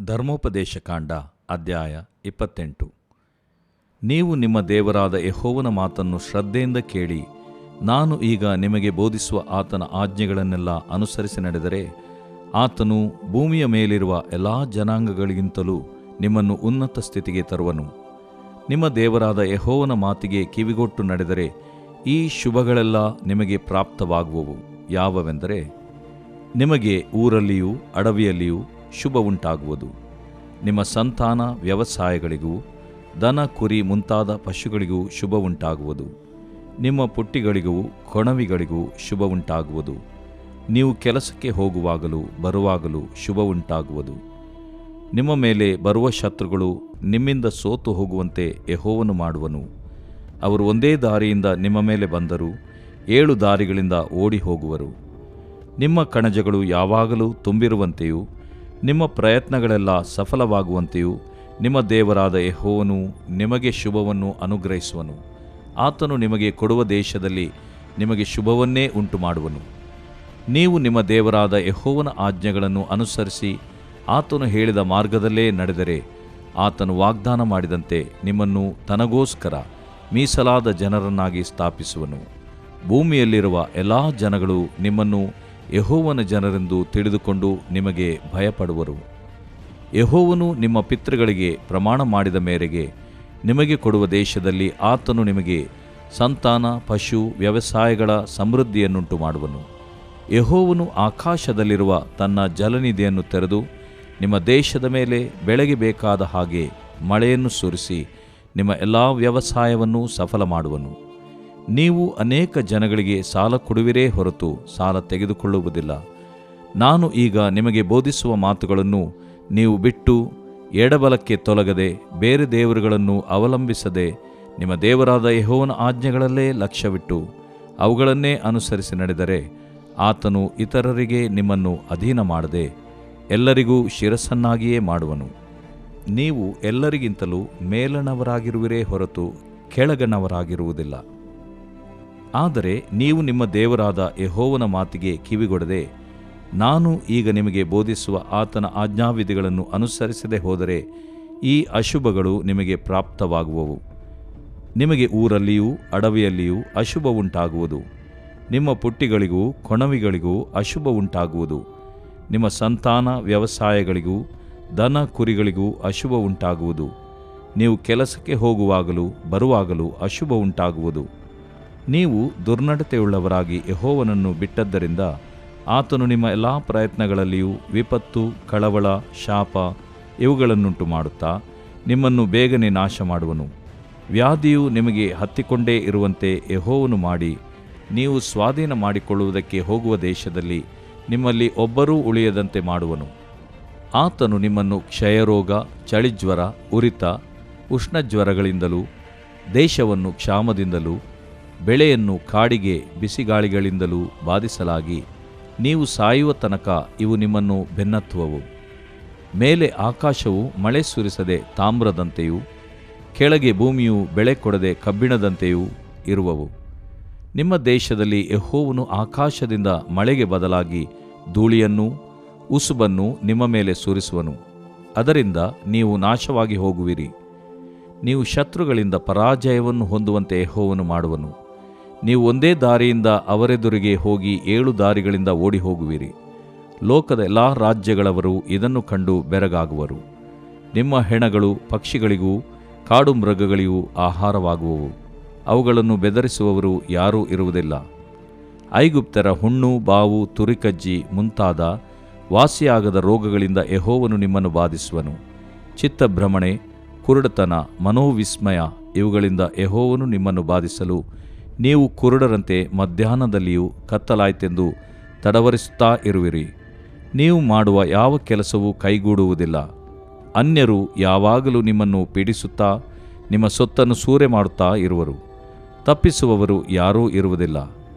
ಧರ್ಮೋಪದೇಶಕಾಂಡ ಅಧ್ಯಾಯ 28. ನೀವು ನಿಮ್ಮ ದೇವರಾದ ಯೆಹೋವನ ಮಾತನ್ನು ಶ್ರದ್ಧೆಯಿಂದ ಕೇಳಿ, ನಾನು ಈಗ ನಿಮಗೆ ಬೋಧಿಸುವ ಆತನ ಆಜ್ಞೆಗಳನ್ನೆಲ್ಲ ಅನುಸರಿಸಿ ನಡೆದರೆ, ಆತನು ಭೂಮಿಯ ಮೇಲಿರುವ ಎಲ್ಲ ಜನಾಂಗಗಳಿಗಿಂತಲೂ ನಿಮ್ಮನ್ನು ಉನ್ನತ ಸ್ಥಿತಿಗೆ ತರುವನು. ನಿಮ್ಮ ದೇವರಾದ ಯೆಹೋವನ ಮಾತಿಗೆ ಕಿವಿಗೊಟ್ಟು ನಡೆದರೆ ಈ ಶುಭಗಳೆಲ್ಲ ನಿಮಗೆ ಪ್ರಾಪ್ತವಾಗುವವು. ಯಾವವೆಂದರೆ, ನಿಮಗೆ ಊರಲ್ಲಿಯೂ ಅಡವಿಯಲ್ಲಿಯೂ ಶುಭ ಉಂಟಾಗುವುದು. ನಿಮ್ಮ ಸಂತಾನ ವ್ಯವಸಾಯಗಳಿಗೂ ದನ ಕುರಿ ಮುಂತಾದ ಪಶುಗಳಿಗೂ ಶುಭ ಉಂಟಾಗುವುದು. ನಿಮ್ಮ ಪುಟ್ಟಿಗಳಿಗೂ ಕೊಣವಿಗಳಿಗೂ ಶುಭ ಉಂಟಾಗುವುದು. ನೀವು ಕೆಲಸಕ್ಕೆ ಹೋಗುವಾಗಲೂ ಬರುವಾಗಲೂ ಶುಭ ಉಂಟಾಗುವುದು. ನಿಮ್ಮ ಮೇಲೆ ಬರುವ ಶತ್ರುಗಳು ನಿಮ್ಮಿಂದ ಸೋತು ಹೋಗುವಂತೆ ಯೆಹೋವನು ಮಾಡುವನು. ಅವರು ಒಂದೇ ದಾರಿಯಿಂದ ನಿಮ್ಮ ಮೇಲೆ ಬಂದರೂ 7 ದಾರಿಗಳಿಂದ ಓಡಿ ಹೋಗುವರು. ನಿಮ್ಮ ಕಣಜಗಳು ಯಾವಾಗಲೂ ತುಂಬಿರುವಂತೆಯೂ ನಿಮ್ಮ ಪ್ರಯತ್ನಗಳೆಲ್ಲ ಸಫಲವಾಗುವಂತೆಯೂ ನಿಮ್ಮ ದೇವರಾದ ಯೆಹೋವನು ನಿಮಗೆ ಶುಭವನ್ನು ಅನುಗ್ರಹಿಸುವನು. ಆತನು ನಿಮಗೆ ಕೊಡುವ ದೇಶದಲ್ಲಿ ನಿಮಗೆ ಶುಭವನ್ನೇ ಉಂಟುಮಾಡುವನು. ನೀವು ನಿಮ್ಮ ದೇವರಾದ ಯೆಹೋವನ ಆಜ್ಞೆಗಳನ್ನು ಅನುಸರಿಸಿ ಆತನು ಹೇಳಿದ ಮಾರ್ಗದಲ್ಲೇ ನಡೆದರೆ, ಆತನು ವಾಗ್ದಾನ ಮಾಡಿದಂತೆ ನಿಮ್ಮನ್ನು ತನಗೋಸ್ಕರ ಮೀಸಲಾದ ಜನರನ್ನಾಗಿ ಸ್ಥಾಪಿಸುವನು. ಭೂಮಿಯಲ್ಲಿರುವ ಎಲ್ಲ ಜನಗಳು ನಿಮ್ಮನ್ನು ಯೆಹೋವನ ಜನರೆಂದು ತಿಳಿದುಕೊಂಡು ನಿಮಗೆ ಭಯಪಡುವರು. ಯೆಹೋವನು ನಿಮ್ಮ ಪಿತೃಗಳಿಗೆ ಪ್ರಮಾಣ ಮಾಡಿದ ಮೇರೆಗೆ ನಿಮಗೆ ಕೊಡುವ ದೇಶದಲ್ಲಿ ಆತನು ನಿಮಗೆ ಸಂತಾನ ಪಶು ವ್ಯವಸಾಯಗಳ ಸಮೃದ್ಧಿಯನ್ನುಂಟು ಮಾಡುವನು. ಯೆಹೋವನು ಆಕಾಶದಲ್ಲಿರುವ ತನ್ನ ಜಲನಿಧಿಯನ್ನು ತೆರೆದು ನಿಮ್ಮ ದೇಶದ ಮೇಲೆ ಬೆಳೆಗೆ ಬೇಕಾದ ಹಾಗೆ ಮಳೆಯನ್ನು ಸುರಿಸಿ ನಿಮ್ಮ ಎಲ್ಲ ವ್ಯವಸಾಯವನ್ನು ಸಫಲ ಮಾಡುವನು. ನೀವು ಅನೇಕ ಜನಗಳಿಗೆ ಸಾಲ ಕೊಡುವಿರೇ ಹೊರತು ಸಾಲ ತೆಗೆದುಕೊಳ್ಳುವುದಿಲ್ಲ. ನಾನು ಈಗ ನಿಮಗೆ ಬೋಧಿಸುವ ಮಾತುಗಳನ್ನು ನೀವು ಬಿಟ್ಟು ಎಡಬಲಕ್ಕೆ ತೊಲಗದೆ ಬೇರೆ ದೇವರುಗಳನ್ನು ಅವಲಂಬಿಸದೆ ನಿಮ್ಮ ದೇವರಾದ ಯೆಹೋವನ ಆಜ್ಞೆಗಳಲ್ಲೇ ಲಕ್ಷ್ಯವಿಟ್ಟು ಅವುಗಳನ್ನೇ ಅನುಸರಿಸಿ ನಡೆದರೆ, ಆತನು ಇತರರಿಗೆ ನಿಮ್ಮನ್ನು ಅಧೀನ ಮಾಡದೆ ಎಲ್ಲರಿಗೂ ಶಿರಸ್ಸನ್ನಾಗಿಯೇ ಮಾಡುವನು. ನೀವು ಎಲ್ಲರಿಗಿಂತಲೂ ಮೇಲಣವರಾಗಿರುವಿರೇ ಹೊರತು ಕೆಳಗಣವರಾಗಿರುವುದಿಲ್ಲ. ಆದರೆ ನೀವು ನಿಮ್ಮ ದೇವರಾದ ಯೆಹೋವನ ಮಾತಿಗೆ ಕಿವಿಗೊಡದೆ ನಾನು ಈಗ ನಿಮಗೆ ಬೋಧಿಸುವ ಆತನ ಆಜ್ಞಾವಿಧಿಗಳನ್ನು ಅನುಸರಿಸದೆ ಹೋದರೆ ಈ ಅಶುಭಗಳು ನಿಮಗೆ ಪ್ರಾಪ್ತವಾಗುವವು. ನಿಮಗೆ ಊರಲ್ಲಿಯೂ ಅಡವಿಯಲ್ಲಿಯೂ ಅಶುಭ ಉಂಟಾಗುವುದು. ನಿಮ್ಮ ಪುಟ್ಟಿಗಳಿಗೂ ಕೊಣವಿಗಳಿಗೂ ಅಶುಭ ಉಂಟಾಗುವುದು. ನಿಮ್ಮ ಸಂತಾನ ವ್ಯವಸಾಯಗಳಿಗೂ ದನ ಕುರಿಗಳಿಗೂ ಅಶುಭ ಉಂಟಾಗುವುದು. ನೀವು ಕೆಲಸಕ್ಕೆ ಹೋಗುವಾಗಲೂ ಬರುವಾಗಲೂ ಅಶುಭ ಉಂಟಾಗುವುದು. ನೀವು ದುರ್ನಡತೆಯುಳ್ಳವರಾಗಿ ಯೆಹೋವನನ್ನು ಬಿಟ್ಟದ್ದರಿಂದ ಆತನು ನಿಮ್ಮ ಎಲ್ಲ ಪ್ರಯತ್ನಗಳಲ್ಲಿಯೂ ವಿಪತ್ತು, ಕಳವಳ, ಶಾಪ ಇವುಗಳನ್ನುಂಟು ಮಾಡುತ್ತಾ ನಿಮ್ಮನ್ನು ಬೇಗನೆ ನಾಶ ಮಾಡುವನು. ವ್ಯಾಧಿಯು ನಿಮಗೆ ಹತ್ತಿಕೊಂಡೇ ಇರುವಂತೆ ಯೆಹೋವನು ಮಾಡಿ ನೀವು ಸ್ವಾಧೀನ ಮಾಡಿಕೊಳ್ಳುವುದಕ್ಕೆ ಹೋಗುವ ದೇಶದಲ್ಲಿ ನಿಮ್ಮಲ್ಲಿ ಒಬ್ಬರೂ ಉಳಿಯದಂತೆ ಮಾಡುವನು. ಆತನು ನಿಮ್ಮನ್ನು ಕ್ಷಯರೋಗ, ಚಳಿಜ್ವರ, ಉರಿತ, ಉಷ್ಣಜ್ವರಗಳಿಂದಲೂ ದೇಶವನ್ನು ಕ್ಷಾಮದಿಂದಲೂ ಬೆಳೆಯನ್ನು ಕಾಡಿಗೆ ಬಿಸಿಗಾಳಿಗಳಿಂದಲೂ ಬಾಧಿಸಲಾಗಿ ನೀವು ಸಾಯುವ ತನಕ ಇವು ನಿಮ್ಮನ್ನು ಬೆನ್ನತ್ತುವವು. ಮೇಲೆ ಆಕಾಶವು ಮಳೆ ಸುರಿಸದೆ ತಾಮ್ರದಂತೆಯೂ ಕೆಳಗೆ ಭೂಮಿಯು ಬೆಳೆ ಕೊಡದೆ ಕಬ್ಬಿಣದಂತೆಯೂ ಇರುವವು. ನಿಮ್ಮ ದೇಶದಲ್ಲಿ ಯೆಹೋವನು ಆಕಾಶದಿಂದ ಮಳೆಗೆ ಬದಲಾಗಿ ಧೂಳಿಯನ್ನೂ ಉಸುಬನ್ನು ನಿಮ್ಮ ಮೇಲೆ ಸುರಿಸುವನು. ಅದರಿಂದ ನೀವು ನಾಶವಾಗಿ ಹೋಗುವಿರಿ. ನೀವು ಶತ್ರುಗಳಿಂದ ಪರಾಜಯವನ್ನು ಹೊಂದುವಂತೆ ಯೆಹೋವನು ಮಾಡುವನು. ನೀವು ಒಂದೇ ದಾರಿಯಿಂದ ಅವರೆದುರಿಗೆ ಹೋಗಿ 7 ದಾರಿಗಳಿಂದ ಓಡಿ ಹೋಗುವಿರಿ. ಲೋಕದ ಎಲ್ಲ ರಾಜ್ಯಗಳವರು ಇದನ್ನು ಕಂಡು ಬೆರಗಾಗುವರು. ನಿಮ್ಮ ಹೆಣಗಳು ಪಕ್ಷಿಗಳಿಗೂ ಕಾಡು ಮೃಗಗಳಿಗೂ ಆಹಾರವಾಗುವವು. ಅವುಗಳನ್ನು ಬೆದರಿಸುವವರು ಯಾರೂ ಇರುವುದಿಲ್ಲ. ಐಗುಪ್ತರ ಹುಣ್ಣು, ಬಾವು, ತುರಿಕಜ್ಜಿ ಮುಂತಾದ ವಾಸಿಯಾಗದ ರೋಗಗಳಿಂದ ಯೆಹೋವನು ನಿಮ್ಮನ್ನು ಬಾಧಿಸುವನು. ಚಿತ್ತಭ್ರಮಣೆ, ಕುರುಡತನ, ಮನೋವಿಸ್ಮಯ ಇವುಗಳಿಂದ ಯೆಹೋವನು ನಿಮ್ಮನ್ನು ಬಾಧಿಸಲು ನೀವು ಕುರುಡರಂತೆ ಮಧ್ಯಾಹ್ನದಲ್ಲಿಯೂ ಕತ್ತಲಾಯ್ತೆಂದು ತಡವರಿಸುತ್ತಾ ಇರುವಿರಿ. ನೀವು ಮಾಡುವ ಯಾವ ಕೆಲಸವೂ ಕೈಗೂಡುವುದಿಲ್ಲ. ಅನ್ಯರು ಯಾವಾಗಲೂ ನಿಮ್ಮನ್ನು ಪೀಡಿಸುತ್ತಾ ನಿಮ್ಮ ಸೊತ್ತನ್ನು ಸೂರೆ ಮಾಡುತ್ತಾ ಇರುವರು. ತಪ್ಪಿಸುವವರು ಯಾರೂ ಇರುವುದಿಲ್ಲ.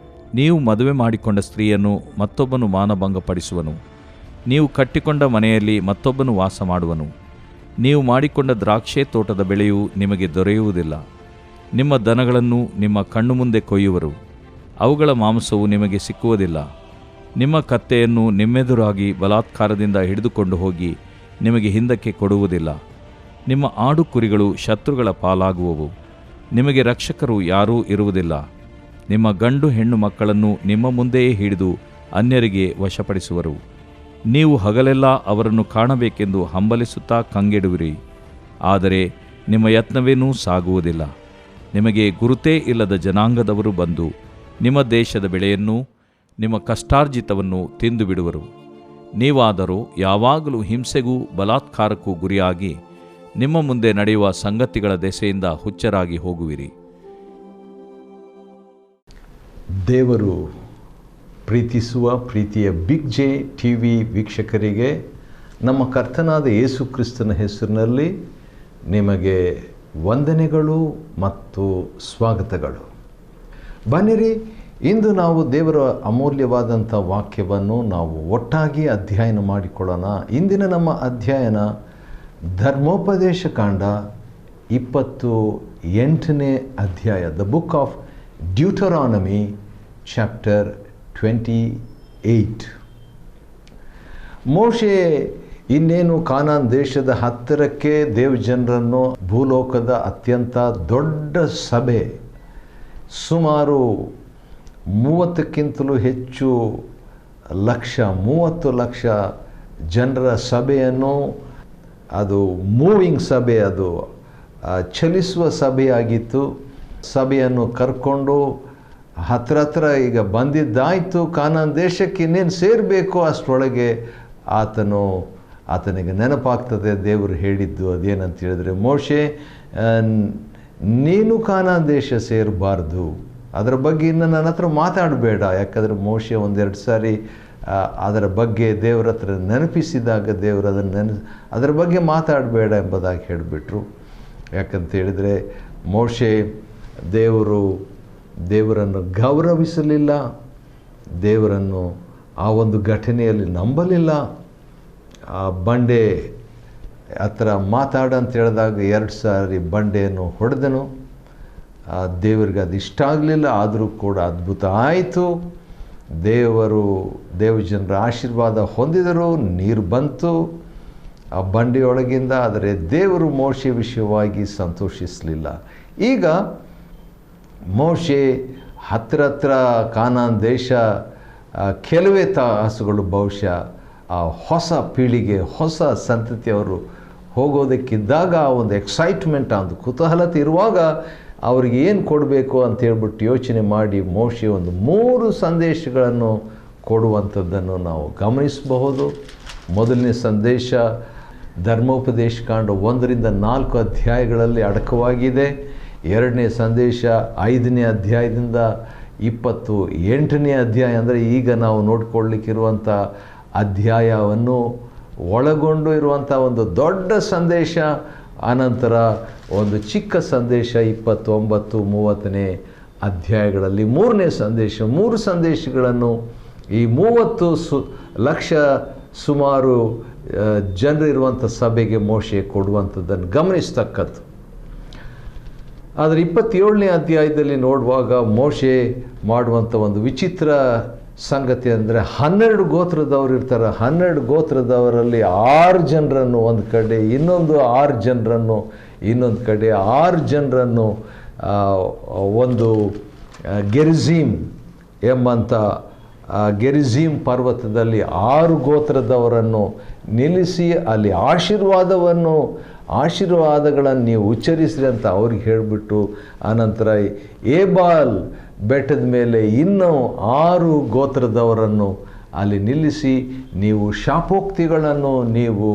ನೀವು ಮದುವೆ ಮಾಡಿಕೊಂಡ ಸ್ತ್ರೀಯನ್ನು ಮತ್ತೊಬ್ಬನು ಮಾನಭಂಗಪಡಿಸುವನು. ನೀವು ಕಟ್ಟಿಕೊಂಡ ಮನೆಯಲ್ಲಿ ಮತ್ತೊಬ್ಬನು ವಾಸ ಮಾಡುವನು. ನೀವು ಮಾಡಿಕೊಂಡ ದ್ರಾಕ್ಷೆ ತೋಟದ ಬೆಳೆಯು ನಿಮಗೆ ದೊರೆಯುವುದಿಲ್ಲ. ನಿಮ್ಮ ದನಗಳನ್ನು ನಿಮ್ಮ ಕಣ್ಣು ಮುಂದೆ ಕೊಯ್ಯುವರು. ಅವುಗಳ ಮಾಂಸವು ನಿಮಗೆ ಸಿಕ್ಕುವುದಿಲ್ಲ. ನಿಮ್ಮ ಕತ್ತೆಯನ್ನು ನಿಮ್ಮೆದುರಾಗಿ ಬಲಾತ್ಕಾರದಿಂದ ಹಿಡಿದುಕೊಂಡು ಹೋಗಿ ನಿಮಗೆ ಹಿಂದಕ್ಕೆ ಕೊಡುವುದಿಲ್ಲ. ನಿಮ್ಮ ಆಡು ಕುರಿಗಳು ಶತ್ರುಗಳ ಪಾಲಾಗುವವು. ನಿಮಗೆ ರಕ್ಷಕರು ಯಾರೂ ಇರುವುದಿಲ್ಲ. ನಿಮ್ಮ ಗಂಡು ಹೆಣ್ಣು ಮಕ್ಕಳನ್ನು ನಿಮ್ಮ ಮುಂದೆಯೇ ಹಿಡಿದು ಅನ್ಯರಿಗೆ ವಶಪಡಿಸುವರು. ನೀವು ಹಗಲೆಲ್ಲ ಅವರನ್ನು ಕಾಣಬೇಕೆಂದು ಹಂಬಲಿಸುತ್ತಾ ಕಂಗೆಡುವಿರಿ. ಆದರೆ ನಿಮ್ಮ ಯತ್ನವೇನೂ ಸಾಗುವುದಿಲ್ಲ. ನಿಮಗೆ ಗುರುತೇ ಇಲ್ಲದ ಜನಾಂಗದವರು ಬಂದು ನಿಮ್ಮ ದೇಶದ ಬೆಳೆಯನ್ನೂ ನಿಮ್ಮ ಕಷ್ಟಾರ್ಜಿತವನ್ನು ತಿಂದು ಬಿಡುವರು. ನೀವಾದರೂ ಯಾವಾಗಲೂ ಹಿಂಸೆಗೂ ಬಲಾತ್ಕಾರಕ್ಕೂ ಗುರಿಯಾಗಿ ನಿಮ್ಮ ಮುಂದೆ ನಡೆಯುವ ಸಂಗತಿಗಳ ದೆಸೆಯಿಂದ ಹುಚ್ಚರಾಗಿ ಹೋಗುವಿರಿ. ದೇವರು ಪ್ರೀತಿಸುವ ಪ್ರೀತಿಯ ಬಿಗ್ ಜೆ ಟಿವಿ ವೀಕ್ಷಕರಿಗೆ ನಮ್ಮ ಕರ್ತನಾದ ಯೇಸು ಕ್ರಿಸ್ತನ ಹೆಸರಿನಲ್ಲಿ ನಿಮಗೆ ವಂದನೆಗಳು ಮತ್ತು ಸ್ವಾಗತಗಳು. ಬನ್ನಿರಿ, ಇಂದು ನಾವು ದೇವರ ಅಮೂಲ್ಯವಾದಂಥ ವಾಕ್ಯವನ್ನು ನಾವು ಒಟ್ಟಾಗಿ ಅಧ್ಯಯನ ಮಾಡಿಕೊಳ್ಳೋಣ. ಇಂದಿನ ನಮ್ಮ ಅಧ್ಯಯನ ಧರ್ಮೋಪದೇಶ ಕಾಂಡ 28ನೇ ಅಧ್ಯಾಯ, ದ ಬುಕ್ ಆಫ್ ಡ್ಯೂಟರಾನಮಿ ಚಾಪ್ಟರ್ 28. ಮೋಶೆ ಇನ್ನೇನು ಕಾನಾನ್ ದೇಶದ ಹತ್ತಿರಕ್ಕೆ ದೇವಜನರನ್ನು ಭೂಲೋಕದ ಅತ್ಯಂತ ದೊಡ್ಡ ಸಭೆ, ಸುಮಾರು 30ಕ್ಕಿಂತಲೂ ಹೆಚ್ಚು ಲಕ್ಷ, 30 ಲಕ್ಷ ಜನರ ಸಭೆಯನ್ನು, ಅದು ಮೂವಿಂಗ್ ಸಭೆ, ಅದು ಚಲಿಸುವ ಸಭೆಯಾಗಿತ್ತು. ಸಭೆಯನ್ನು ಕರ್ಕೊಂಡು ಹತ್ರ ಈಗ ಬಂದಿದ್ದಾಯಿತು, ಕಾನಾನ್ ದೇಶಕ್ಕೆ ಇನ್ನೇನು ಸೇರಬೇಕು. ಅಷ್ಟರೊಳಗೆ ಆತನಿಗೆ ನೆನಪಾಗ್ತದೆ ದೇವರು ಹೇಳಿದ್ದು. ಅದೇನಂತ ಹೇಳಿದ್ರೆ, ಮೋಶೆ, ನೀನು ಕಾನಾನ್ ದೇಶ ಸೇರಬಾರ್ದು, ಅದರ ಬಗ್ಗೆ ಇನ್ನು ನನ್ನ ಹತ್ರ ಮಾತಾಡಬೇಡ. ಯಾಕಂದರೆ ಮೋಶೆ ಒಂದೆರಡು ಸಾರಿ ಅದರ ಬಗ್ಗೆ ದೇವರ ಹತ್ರ ನೆನಪಿಸಿದಾಗ ದೇವರು ಅದರ ಬಗ್ಗೆ ಮಾತಾಡಬೇಡ ಎಂಬುದಾಗಿ ಹೇಳಿಬಿಟ್ರು. ಯಾಕಂತ ಹೇಳಿದರೆ ಮೋಶೆ ದೇವರನ್ನು ಗೌರವಿಸಲಿಲ್ಲ, ದೇವರನ್ನು ಆ ಒಂದು ಘಟನೆಯಲ್ಲಿ ನಂಬಲಿಲ್ಲ. ಆ ಬಂಡೆ ಹತ್ರ ಮಾತಾಡಂತ ಹೇಳಿದಾಗ 2 ಸಾರಿ ಬಂಡೆಯನ್ನು ಹೊಡೆದನು. ದೇವರಿಗೆ ಅದು ಇಷ್ಟ ಆಗಲಿಲ್ಲ. ಆದರೂ ಕೂಡ ಅದ್ಭುತ ಆಯಿತು. ದೇವಜನರ ಆಶೀರ್ವಾದ ಹೊಂದಿದರು, ನೀರು ಬಂತು ಆ ಬಂಡೆಯೊಳಗಿಂದ. ಆದರೆ ದೇವರು ಮೋಶೆ ವಿಷಯವಾಗಿ ಸಂತೋಷಿಸಲಿಲ್ಲ. ಈಗ ಮೋಶೆ ಹತ್ತಿರ ಕಾನಾನ್ ದೇಶ ಕೆಲವೇ ತಾಸುಗಳು ಬಹುಶಃ ಆ ಹೊಸ ಪೀಳಿಗೆ, ಹೊಸ ಸಂತತಿಯವರು ಹೋಗೋದಕ್ಕಿದ್ದಾಗ ಒಂದು ಎಕ್ಸೈಟ್ಮೆಂಟ್, ಒಂದು ಕುತೂಹಲತೆ ಇರುವಾಗ ಅವ್ರಿಗೆ ಏನು ಕೊಡಬೇಕು ಅಂತ ಹೇಳ್ಬಿಟ್ಟು ಯೋಚನೆ ಮಾಡಿ ಮೋಶೆ ಒಂದು 3 ಸಂದೇಶಗಳನ್ನು ಕೊಡುವಂಥದ್ದನ್ನು ನಾವು ಗಮನಿಸಬಹುದು. ಮೊದಲನೇ ಸಂದೇಶ ಧರ್ಮೋಪದೇಶ ಕಾಂಡ 1ರಿಂದ 4 ಅಧ್ಯಾಯಗಳಲ್ಲಿ ಅಡಕವಾಗಿದೆ. 2ನೇ ಸಂದೇಶ 5ನೇ ಅಧ್ಯಾಯದಿಂದ 28ನೇ ಅಧ್ಯಾಯ, ಅಂದರೆ ಈಗ ನಾವು ನೋಡಿಕೊಳ್ಳಲಿಕ್ಕಿರುವಂಥ ಅಧ್ಯಾಯವನ್ನು ಒಳಗೊಂಡು ಇರುವಂಥ ಒಂದು ದೊಡ್ಡ ಸಂದೇಶ. ಆನಂತರ ಒಂದು ಚಿಕ್ಕ ಸಂದೇಶ 29, 30ನೇ ಅಧ್ಯಾಯಗಳಲ್ಲಿ 3ನೇ ಸಂದೇಶ. 3 ಸಂದೇಶಗಳನ್ನು ಈ 30 ಲಕ್ಷ ಸುಮಾರು ಜನರಿರುವಂಥ ಸಭೆಗೆ ಮೋಶೆ ಕೊಡುವಂಥದ್ದನ್ನು ಗಮನಿಸ್ತಕ್ಕದ್ದು. ಆದರೆ 27ನೇ ಅಧ್ಯಾಯದಲ್ಲಿ ನೋಡುವಾಗ ಮೋಶೆ ಮಾಡುವಂಥ ಒಂದು ವಿಚಿತ್ರ ಸಂಗತಿ ಅಂದರೆ 12 ಗೋತ್ರದವರು ಇರ್ತಾರೆ. 12 ಗೋತ್ರದವರಲ್ಲಿ 6 ಜನರನ್ನು ಒಂದು ಕಡೆ, ಇನ್ನೊಂದು 6 ಜನರನ್ನು ಇನ್ನೊಂದು ಕಡೆ, 6 ಜನರನ್ನು ಒಂದು ಗೆರಿಝೀಮ್ ಎಂಬಂಥ ಗೆರಿಝೀಮ್ ಪರ್ವತದಲ್ಲಿ 6 ಗೋತ್ರದವರನ್ನು ನಿಲ್ಲಿಸಿ ಅಲ್ಲಿ ಆಶೀರ್ವಾದಗಳನ್ನು ನೀವು ಉಚ್ಚರಿಸ್ರಿ ಅಂತ ಅವ್ರಿಗೆ ಹೇಳಿಬಿಟ್ಟು, ಆನಂತರ ಏಬಾಲ್ ಬೆಟ್ಟದ ಮೇಲೆ ಇನ್ನೂ 6 ಗೋತ್ರದವರನ್ನು ಅಲ್ಲಿ ನಿಲ್ಲಿಸಿ ನೀವು ಶಾಪೋಕ್ತಿಗಳನ್ನು ನೀವು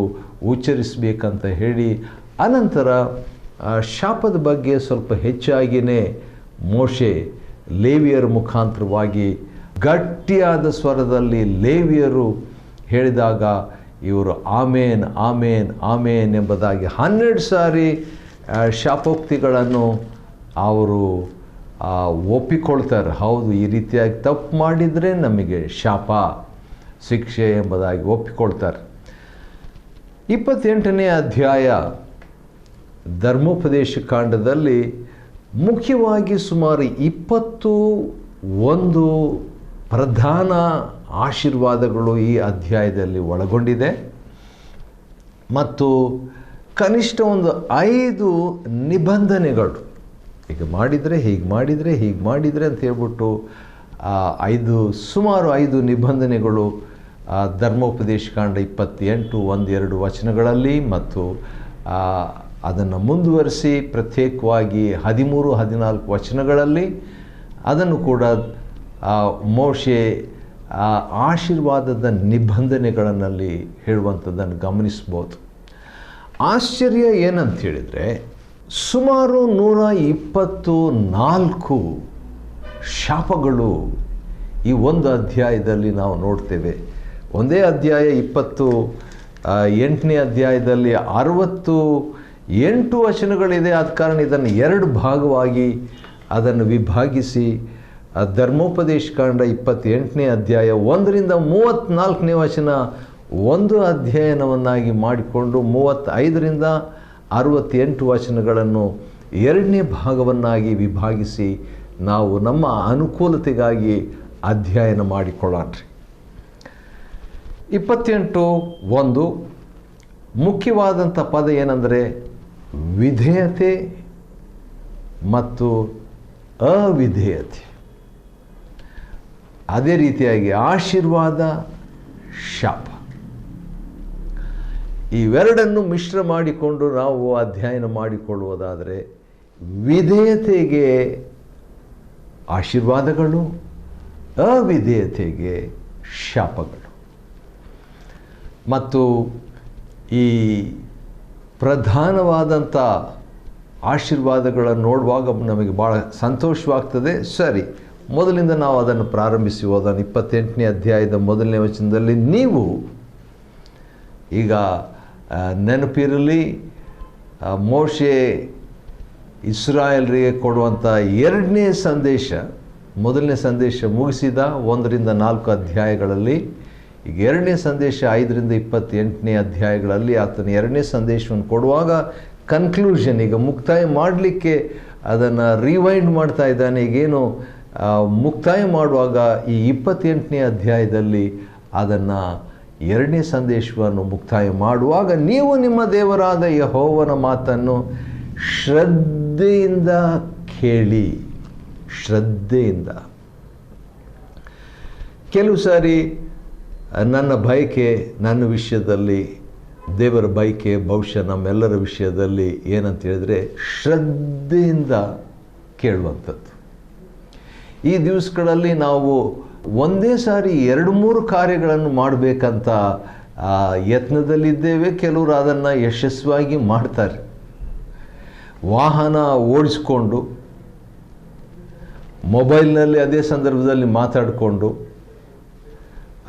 ಉಚ್ಚರಿಸಬೇಕಂತ ಹೇಳಿ, ಅನಂತರ ಶಾಪದ ಬಗ್ಗೆ ಸ್ವಲ್ಪ ಹೆಚ್ಚಾಗಿಯೇ ಮೋಶೆ ಲೇವಿಯರ ಮುಖಾಂತರವಾಗಿ ಗಟ್ಟಿಯಾದ ಸ್ವರದಲ್ಲಿ ಲೇವಿಯರು ಹೇಳಿದಾಗ ಇವರು ಆಮೇನ್ ಆಮೇನ್ ಆಮೇನ್ ಎಂಬುದಾಗಿ 12 ಸಾರಿ ಶಾಪೋಕ್ತಿಗಳನ್ನು ಅವರು ಒಪ್ಪಿಕೊಳ್ತಾರೆ. ಹೌದು, ಈ ರೀತಿಯಾಗಿ ತಪ್ಪು ಮಾಡಿದರೆ ನಮಗೆ ಶಾಪ, ಶಿಕ್ಷೆ ಎಂಬುದಾಗಿ ಒಪ್ಪಿಕೊಳ್ತಾರೆ. 28ನೇ ಅಧ್ಯಾಯ ಧರ್ಮೋಪದೇಶ ಕಾಂಡದಲ್ಲಿ ಮುಖ್ಯವಾಗಿ ಸುಮಾರು 21 ಪ್ರಧಾನ ಆಶೀರ್ವಾದಗಳು ಈ ಅಧ್ಯಾಯದಲ್ಲಿ ಒಳಗೊಂಡಿದೆ. ಮತ್ತು ಕನಿಷ್ಠ ಒಂದು 5 ನಿಬಂಧನೆಗಳು, ಹೀಗೆ ಮಾಡಿದರೆ ಹೀಗೆ ಮಾಡಿದರೆ ಹೀಗೆ ಮಾಡಿದರೆ ಅಂತ ಹೇಳ್ಬಿಟ್ಟು ಸುಮಾರು 5 ನಿಬಂಧನೆಗಳು ಧರ್ಮೋಪದೇಶ ಕಾಂಡ 28 1-2 ವಚನಗಳಲ್ಲಿ, ಮತ್ತು ಅದನ್ನು ಮುಂದುವರಿಸಿ ಪ್ರತ್ಯೇಕವಾಗಿ 13-14 ವಚನಗಳಲ್ಲಿ ಅದನ್ನು ಕೂಡ ಮೋಶೆ ಆಶೀರ್ವಾದದ ನಿಬಂಧನೆಗಳಲ್ಲಿ ಹೇಳುವಂಥದ್ದನ್ನು ಗಮನಿಸ್ಬೋದು. ಆಶ್ಚರ್ಯ ಏನಂತ ಹೇಳಿದರೆ, ಸುಮಾರು 124 ಶಾಪಗಳು ಈ ಒಂದು ಅಧ್ಯಾಯದಲ್ಲಿ ನಾವು ನೋಡ್ತೇವೆ. ಒಂದೇ ಅಧ್ಯಾಯ 28ನೇ ಅಧ್ಯಾಯದಲ್ಲಿ 68 ವಚನಗಳಿದೆ. ಆದ ಕಾರಣ ಇದನ್ನು 2 ಭಾಗವಾಗಿ ಅದನ್ನು ವಿಭಾಗಿಸಿ ಧರ್ಮೋಪದೇಶ ಕಾಂಡ 28ನೇ ಅಧ್ಯಾಯ 1-34ನೇ ವಚನ ಒಂದು ಅಧ್ಯಯನವನ್ನಾಗಿ ಮಾಡಿಕೊಂಡು 35-68 ವಚನಗಳನ್ನು 2ನೇ ಭಾಗವನ್ನಾಗಿ ವಿಭಾಗಿಸಿ ನಾವು ನಮ್ಮ ಅನುಕೂಲತೆಗಾಗಿ ಅಧ್ಯಯನ ಮಾಡಿಕೊಳ್ಳೋಣ. 28:1 ಮುಖ್ಯವಾದಂಥ ಪದ ಏನಂದರೆ ವಿಧೇಯತೆ ಮತ್ತು ಅವಿಧೇಯತೆ. ಅದೇ ರೀತಿಯಾಗಿ ಆಶೀರ್ವಾದ, ಶಾಪ, ಇವೆರಡನ್ನು ಮಿಶ್ರ ಮಾಡಿಕೊಂಡು ನಾವು ಅಧ್ಯಯನ ಮಾಡಿಕೊಳ್ಳುವುದಾದರೆ ವಿಧೇಯತೆಗೆ ಆಶೀರ್ವಾದಗಳು, ಅವಿಧೇಯತೆಗೆ ಶಾಪಗಳು. ಮತ್ತು ಈ ಪ್ರಧಾನವಾದಂಥ ಆಶೀರ್ವಾದಗಳನ್ನು ನೋಡುವಾಗ ನಮಗೆ ಭಾಳ ಸಂತೋಷವಾಗ್ತದೆ. ಸರಿ, ಮೊದಲಿಂದ ನಾವು ಅದನ್ನು ಪ್ರಾರಂಭಿಸಿ ಹೋದ 28ನೇ ಅಧ್ಯಾಯದ 1ನೇ ವಚನದಲ್ಲಿ ನೀವು ಈಗ ನೆನಪಿರಲಿ, ಮೋಶೆ ಇಸ್ರಾಯೇಲರಿಗೆ ಕೊಡುವಂಥ 2ನೇ ಸಂದೇಶ, 1ನೇ ಸಂದೇಶ ಮುಗಿಸಿದ 1-4 ಅಧ್ಯಾಯಗಳಲ್ಲಿ, ಈಗ 2ನೇ ಸಂದೇಶ 5-28ನೇ ಅಧ್ಯಾಯಗಳಲ್ಲಿ ಆತನ 2ನೇ ಸಂದೇಶವನ್ನು ಕೊಡುವಾಗ ಕನ್ಕ್ಲೂಷನ್, ಈಗ ಮುಕ್ತಾಯ ಮಾಡಲಿಕ್ಕೆ ಅದನ್ನು ರಿವೈಂಡ್ ಮಾಡ್ತಾ ಇದ್ದಾನೆ. ಈಗೇನು ಮುಕ್ತಾಯ ಮಾಡುವಾಗ ಈ 28ನೇ ಅಧ್ಯಾಯದಲ್ಲಿ ಅದನ್ನು 2ನೇ ಸಂದೇಶವನ್ನು ಮುಕ್ತಾಯ ಮಾಡುವಾಗ ನೀವು ನಿಮ್ಮ ದೇವರಾದ ಯೆಹೋವನ ಮಾತನ್ನು ಶ್ರದ್ಧೆಯಿಂದ ಕೇಳಿ. ಶ್ರದ್ಧೆಯಿಂದ. ಕೆಲವು ಸಾರಿ ನನ್ನ ಬಯಕೆ, ನನ್ನ ವಿಷಯದಲ್ಲಿ ದೇವರ ಬಯಕೆ ಬಹುಶಃ ನಮ್ಮೆಲ್ಲರ ವಿಷಯದಲ್ಲಿ ಏನಂತ ಹೇಳಿದರೆ ಶ್ರದ್ಧೆಯಿಂದ ಕೇಳುವಂಥದ್ದು. ಈ ದಿವಸಗಳಲ್ಲಿ ನಾವು ಒಂದೇ ಸಾರಿ 2-3 ಕಾರ್ಯಗಳನ್ನು ಮಾಡಬೇಕಂತ ಯತ್ನದಲ್ಲಿದ್ದೇವೆ. ಕೆಲವರು ಅದನ್ನು ಯಶಸ್ವಿಯಾಗಿ ಮಾಡ್ತಾರೆ. ವಾಹನ ಓಡಿಸ್ಕೊಂಡು ಮೊಬೈಲ್ನಲ್ಲಿ ಅದೇ ಸಂದರ್ಭದಲ್ಲಿ ಮಾತಾಡಿಕೊಂಡು,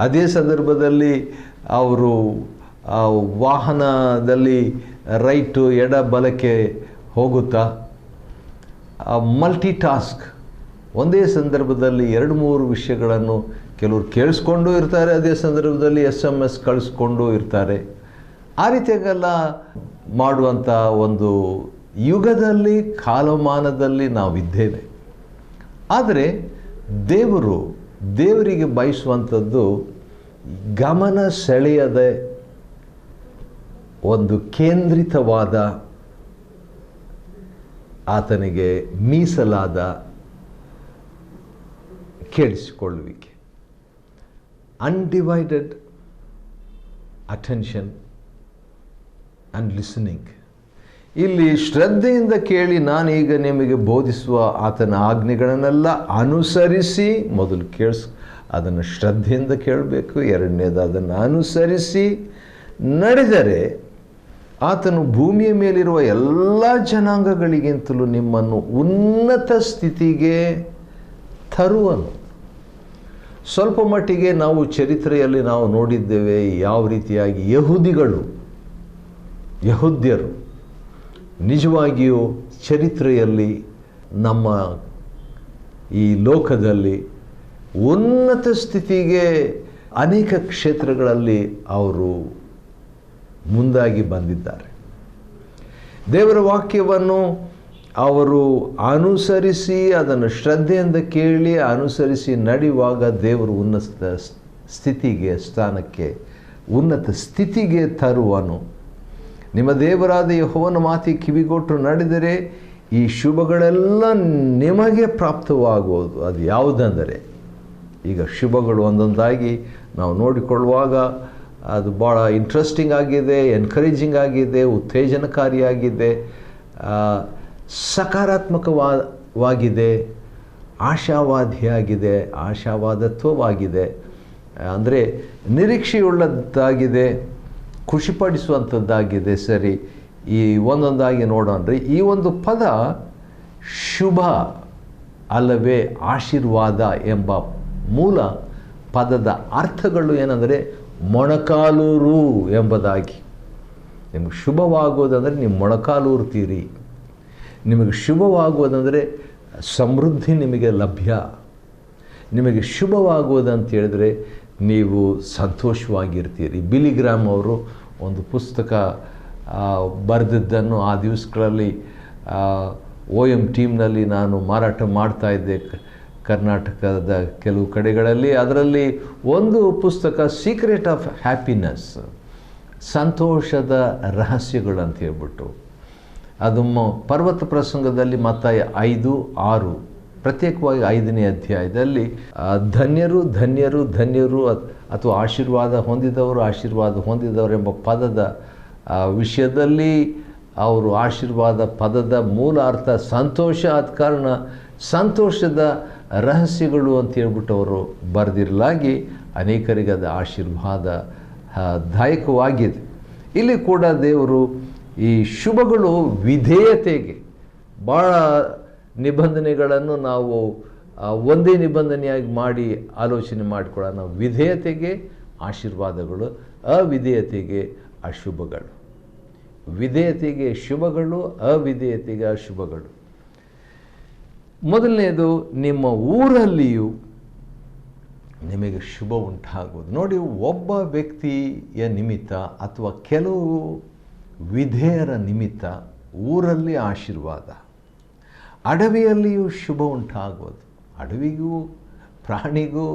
ಅದೇ ಸಂದರ್ಭದಲ್ಲಿ ಅವರು ವಾಹನದಲ್ಲಿ ರೈಟು ಎಡ ಬಲಕ್ಕೆ ಹೋಗುತ್ತಾ ಮಲ್ಟಿ ಟಾಸ್ಕ್, ಒಂದೇ ಸಂದರ್ಭದಲ್ಲಿ 2-3 ವಿಷಯಗಳನ್ನು ಕೆಲವರು ಕೇಳಿಸ್ಕೊಂಡು ಇರ್ತಾರೆ, ಅದೇ ಸಂದರ್ಭದಲ್ಲಿ SMS ಕಳಿಸ್ಕೊಂಡು ಇರ್ತಾರೆ. ಆ ರೀತಿಯಾಗೆಲ್ಲ ಮಾಡುವಂಥ ಒಂದು ಯುಗದಲ್ಲಿ, ಕಾಲಮಾನದಲ್ಲಿ ನಾವಿದ್ದೇವೆ. ಆದರೆ ದೇವರಿಗೆ ಬಯಸುವಂಥದ್ದು ಗಮನ ಸೆಳೆಯದ ಒಂದು ಕೇಂದ್ರಿತವಾದ, ಆತನಿಗೆ ಮೀಸಲಾದ ಕೇಳಿಸಿಕೊಳ್ಳುವಿಕೆ, ಅನ್ಡಿವೈಡೆಡ್ ಅಟೆನ್ಷನ್ ಆ್ಯಂಡ್ ಲಿಸನಿಂಗ್. ಇಲ್ಲಿ ಶ್ರದ್ಧೆಯಿಂದ ಕೇಳಿ, ನಾನೀಗ ನಿಮಗೆ ಬೋಧಿಸುವ ಆತನ ಆಜ್ಞೆಗಳನ್ನೆಲ್ಲ ಅನುಸರಿಸಿ, ಮೊದಲು ಅದನ್ನು ಶ್ರದ್ಧೆಯಿಂದ ಕೇಳಬೇಕು. ಎರಡನೇದು ಅದನ್ನು ಅನುಸರಿಸಿ ನಡೆದರೆ ಆತನು ಭೂಮಿಯ ಮೇಲಿರುವ ಎಲ್ಲ ಜನಾಂಗಗಳಿಗಿಂತಲೂ ನಿಮ್ಮನ್ನು ಉನ್ನತ ಸ್ಥಿತಿಗೆ ತರುವನು. ಸ್ವಲ್ಪ ಮಟ್ಟಿಗೆ ನಾವು ಚರಿತ್ರೆಯಲ್ಲಿ ನಾವು ನೋಡಿದ್ದೇವೆ ಯಾವ ರೀತಿಯಾಗಿ ಯಹೂದ್ಯರು ನಿಜವಾಗಿಯೂ ಚರಿತ್ರೆಯಲ್ಲಿ ನಮ್ಮ ಈ ಲೋಕದಲ್ಲಿ ಉನ್ನತ ಸ್ಥಿತಿಗೆ ಅನೇಕ ಕ್ಷೇತ್ರಗಳಲ್ಲಿ ಅವರು ಮುಂದಾಗಿ ಬಂದಿದ್ದಾರೆ. ದೇವರ ವಾಕ್ಯವನ್ನು ಅವರು ಅನುಸರಿಸಿ, ಅದನ್ನು ಶ್ರದ್ಧೆಯಿಂದ ಕೇಳಿ ಅನುಸರಿಸಿ ನಡೆಯುವಾಗ ದೇವರು ಉನ್ನತ ಸ್ಥಿತಿಗೆ, ಸ್ಥಾನಕ್ಕೆ, ಉನ್ನತ ಸ್ಥಿತಿಗೆ ತರುವನು. ನಿಮ್ಮ ದೇವರಾದ ಯೆಹೋವನ ಮಾತಿಗೆ ಕಿವಿಗೊಟ್ಟು ನಡೆದರೆ ಈ ಶುಭಗಳೆಲ್ಲ ನಿಮಗೆ ಪ್ರಾಪ್ತವಾಗುವುದು. ಅದು ಯಾವುದೆಂದರೆ, ಈಗ ಶುಭಗಳು ಒಂದೊಂದಾಗಿ ನಾವು ನೋಡಿಕೊಳ್ಳುವಾಗ ಅದು ಭಾಳ ಇಂಟ್ರೆಸ್ಟಿಂಗ್ ಆಗಿದೆ, ಎನ್ಕರೇಜಿಂಗ್ ಆಗಿದೆ, ಉತ್ತೇಜನಕಾರಿಯಾಗಿದೆ, ಸಕಾರಾತ್ಮಕವಾಗಿದೆ, ಆಶಾವಾದಿಯಾಗಿದೆ, ಆಶಾವಾದತ್ವವಾಗಿದೆ, ಅಂದರೆ ನಿರೀಕ್ಷೆಯುಳ್ಳದ್ದಾಗಿದೆ, ಖುಷಿಪಡಿಸುವಂಥದ್ದಾಗಿದೆ. ಸರಿ, ಈ ಒಂದೊಂದಾಗಿ ನೋಡೋಣ್ರಿ. ಈ ಒಂದು ಪದ ಶುಭ ಅಲ್ಲವೇ ಆಶೀರ್ವಾದ ಎಂಬ ಮೂಲ ಪದದ ಅರ್ಥಗಳು ಏನಂದರೆ ಮೊಣಕಾಲೂರು ಎಂಬುದಾಗಿ. ನಿಮಗೆ ಶುಭವಾಗುವುದಂದರೆ ನೀವು ಮೊಣಕಾಲೂರ್ತೀರಿ. ನಿಮಗೆ ಶುಭವಾಗುವುದಂದರೆ ಸಮೃದ್ಧಿ ನಿಮಗೆ ಲಭ್ಯ. ನಿಮಗೆ ಶುಭವಾಗುವುದಂತ ಹೇಳಿದರೆ ನೀವು ಸಂತೋಷವಾಗಿರ್ತೀರಿ. ಬಿಲಿಗ್ರಾಮ್ ಅವರು ಒಂದು ಪುಸ್ತಕ ಬರೆದಿದ್ದನ್ನು ಆ ದಿವಸಗಳಲ್ಲಿ OM ಟೀಮ್ನಲ್ಲಿ ನಾನು ಮಾರಾಟ ಮಾಡ್ತಾಯಿದ್ದೆ ಕರ್ನಾಟಕದ ಕೆಲವು ಕಡೆಗಳಲ್ಲಿ. ಅದರಲ್ಲಿ ಒಂದು ಪುಸ್ತಕ ಸೀಕ್ರೆಟ್ ಆಫ್ ಹ್ಯಾಪಿನೆಸ್, ಸಂತೋಷದ ರಹಸ್ಯಗಳು ಅಂತ ಹೇಳ್ಬಿಟ್ಟು, ಅದು ಪರ್ವತ ಪ್ರಸಂಗದಲ್ಲಿ ಮತ್ತಾಯ 5:6 ಪ್ರತ್ಯೇಕವಾಗಿ 5ನೇ ಅಧ್ಯಾಯದಲ್ಲಿ ಧನ್ಯರು ಧನ್ಯರು ಧನ್ಯರು ಅಥವಾ ಆಶೀರ್ವಾದ ಹೊಂದಿದವರು ಎಂಬ ಪದದ ವಿಷಯದಲ್ಲಿ ಅವರು ಆಶೀರ್ವಾದ ಪದದ ಮೂಲ ಅರ್ಥ ಸಂತೋಷ. ಆದ ಕಾರಣ ಸಂತೋಷದ ರಹಸ್ಯಗಳು ಅಂತ ಹೇಳ್ಬಿಟ್ಟು ಅವರು ಬರೆದಿರಲಾಗಿ ಅನೇಕರಿಗೆ ಅದು ಆಶೀರ್ವಾದ ದಾಯಕವಾಗಿದೆ. ಇಲ್ಲಿ ಕೂಡ ದೇವರು ಈ ಶುಭಗಳು ವಿಧೇಯತೆಗೆ, ಭಾಳ ನಿಬಂಧನೆಗಳನ್ನು ನಾವು ಒಂದೇ ನಿಬಂಧನೆಯಾಗಿ ಮಾಡಿ ಆಲೋಚನೆ ಮಾಡಿಕೊಳ್ಳೋಣ. ನಾವು ವಿಧೇಯತೆಗೆ ಆಶೀರ್ವಾದಗಳು, ಅವಿಧೇಯತೆಗೆ ಅಶುಭಗಳು. ವಿಧೇಯತೆಗೆ ಶುಭಗಳು, ಅವಿಧೇಯತೆಗೆ ಅಶುಭಗಳು. ಮೊದಲನೇದು, ನಿಮ್ಮ ಊರಲ್ಲಿಯೂ ನಿಮಗೆ ಶುಭ ಉಂಟಾಗುವುದು. ನೋಡಿ, ಒಬ್ಬ ವ್ಯಕ್ತಿಯ ನಿಮಿತ್ತ ಅಥವಾ ಕೆಲವು ವಿಧೇಯರ ನಿಮಿತ್ತ ಊರಲ್ಲಿ ಆಶೀರ್ವಾದ, ಅಡವಿಯಲ್ಲಿಯೂ ಶುಭ ಉಂಟಾಗುವುದು. ಅಡವಿಗೂ ಪ್ರಾಣಿಗೂ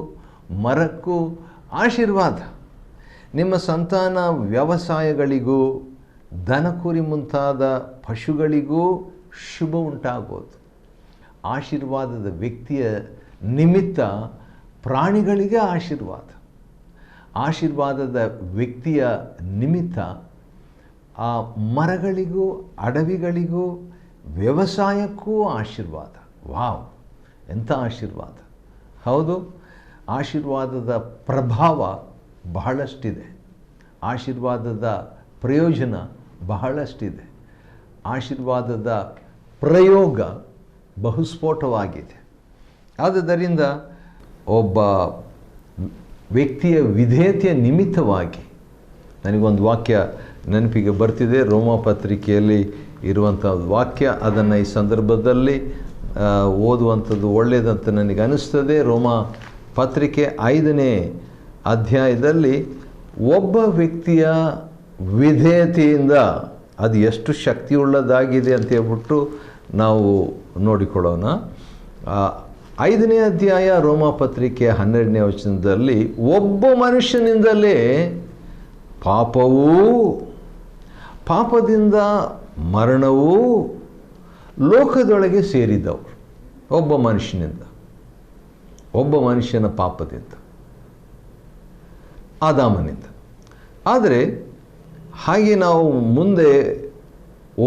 ಮರಕ್ಕೂ ಆಶೀರ್ವಾದ. ನಿಮ್ಮ ಸಂತಾನ ವ್ಯವಸಾಯಗಳಿಗೂ ದನಕುರಿ ಮುಂತಾದ ಪಶುಗಳಿಗೂ ಶುಭ ಉಂಟಾಗುವುದು. ಆಶೀರ್ವಾದದ ವ್ಯಕ್ತಿಯ ನಿಮಿತ್ತ ಪ್ರಾಣಿಗಳಿಗೆ ಆಶೀರ್ವಾದ, ಆಶೀರ್ವಾದದ ವ್ಯಕ್ತಿಯ ನಿಮಿತ್ತ ಆ ಮರಗಳಿಗೂ ಅಡವಿಗಳಿಗೂ ವ್ಯವಸಾಯಕ್ಕೂ ಆಶೀರ್ವಾದ. ವಾವ್, ಎಂಥ ಆಶೀರ್ವಾದ! ಹೌದು, ಆಶೀರ್ವಾದದ ಪ್ರಭಾವ ಬಹಳಷ್ಟಿದೆ, ಆಶೀರ್ವಾದದ ಪ್ರಯೋಜನ ಬಹಳಷ್ಟಿದೆ, ಆಶೀರ್ವಾದದ ಪ್ರಯೋಗ ಬಹುಸ್ಫೋಟವಾಗಿದೆ. ಆದುದರಿಂದ ಒಬ್ಬ ವ್ಯಕ್ತಿಯ ವಿಧೇಯತೆಯ ನಿಮಿತ್ತವಾಗಿ ನನಗೊಂದು ವಾಕ್ಯ ನೆನಪಿಗೆ ಬರ್ತಿದೆ, ರೋಮ ಪತ್ರಿಕೆಯಲ್ಲಿ ಇರುವಂಥ ವಾಕ್ಯ. ಅದನ್ನು ಈ ಸಂದರ್ಭದಲ್ಲಿ ಓದುವಂಥದ್ದು ಒಳ್ಳೆಯದಂತ ನನಗೆ ಅನಿಸ್ತದೆ. ರೋಮ ಪತ್ರಿಕೆ 5ನೇ ಅಧ್ಯಾಯದಲ್ಲಿ ಒಬ್ಬ ವ್ಯಕ್ತಿಯ ವಿಧೇಯತೆಯಿಂದ ಅದು ಎಷ್ಟು ಶಕ್ತಿಯುಳ್ಳದಾಗಿದೆ ಅಂತ ಹೇಳ್ಬಿಟ್ಟು ನಾವು ನೋಡಿಕೊಳ್ಳೋಣ. 5ನೇ ಅಧ್ಯಾಯ ರೋಮ ಪತ್ರಿಕೆ 12ನೇ ವಚನದಲ್ಲಿ, ಒಬ್ಬ ಮನುಷ್ಯನಿಂದಲೇ ಪಾಪದಿಂದ ಮರಣವೂ ಲೋಕದೊಳಗೆ ಸೇರಿದವರು. ಒಬ್ಬ ಮನುಷ್ಯನ ಪಾಪದಿಂದ, ಆದಾಮನಿಂದ. ಆದರೆ ಹಾಗೆ ನಾವು ಮುಂದೆ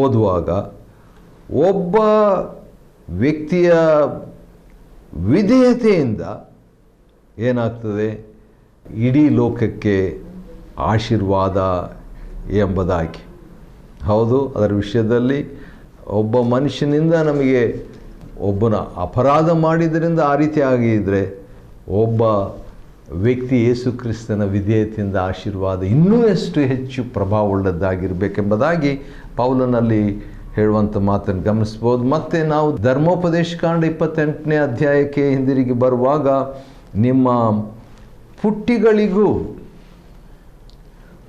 ಓದುವಾಗ ಒಬ್ಬ ವ್ಯಕ್ತಿಯ ವಿಧೇಯತೆಯಿಂದ ಏನಾಗ್ತದೆ, ಇಡೀ ಲೋಕಕ್ಕೆ ಆಶೀರ್ವಾದ ಎಂಬುದಾಗಿ. ಹೌದು, ಅದರ ವಿಷಯದಲ್ಲಿ ಒಬ್ಬ ಮನುಷ್ಯನಿಂದ ನಮಗೆ ಒಬ್ಬನ ಅಪರಾಧ ಮಾಡಿದ್ರಿಂದ ಆ ರೀತಿ ಆಗಿದ್ದರೆ, ಒಬ್ಬ ವ್ಯಕ್ತಿ ಯೇಸು ಕ್ರಿಸ್ತನ ವಿಧೇಯತೆಯಿಂದ ಆಶೀರ್ವಾದ ಇನ್ನೂ ಎಷ್ಟು ಹೆಚ್ಚು ಪ್ರಭಾವವುಳ್ಳದ್ದಾಗಿರಬೇಕೆಂಬುದಾಗಿ ಪೌಲನಲ್ಲಿ ಹೇಳುವಂಥ ಮಾತನ್ನು ಗಮನಿಸ್ಬೋದು. ಮತ್ತು ನಾವು ಧರ್ಮೋಪದೇಶಕಾಂಡ 28ನೇ ಅಧ್ಯಾಯಕ್ಕೆ ಹಿಂದಿರುಗಿ ಬರುವಾಗ, ನಿಮ್ಮ ಪುಟ್ಟಿಗಳಿಗೂ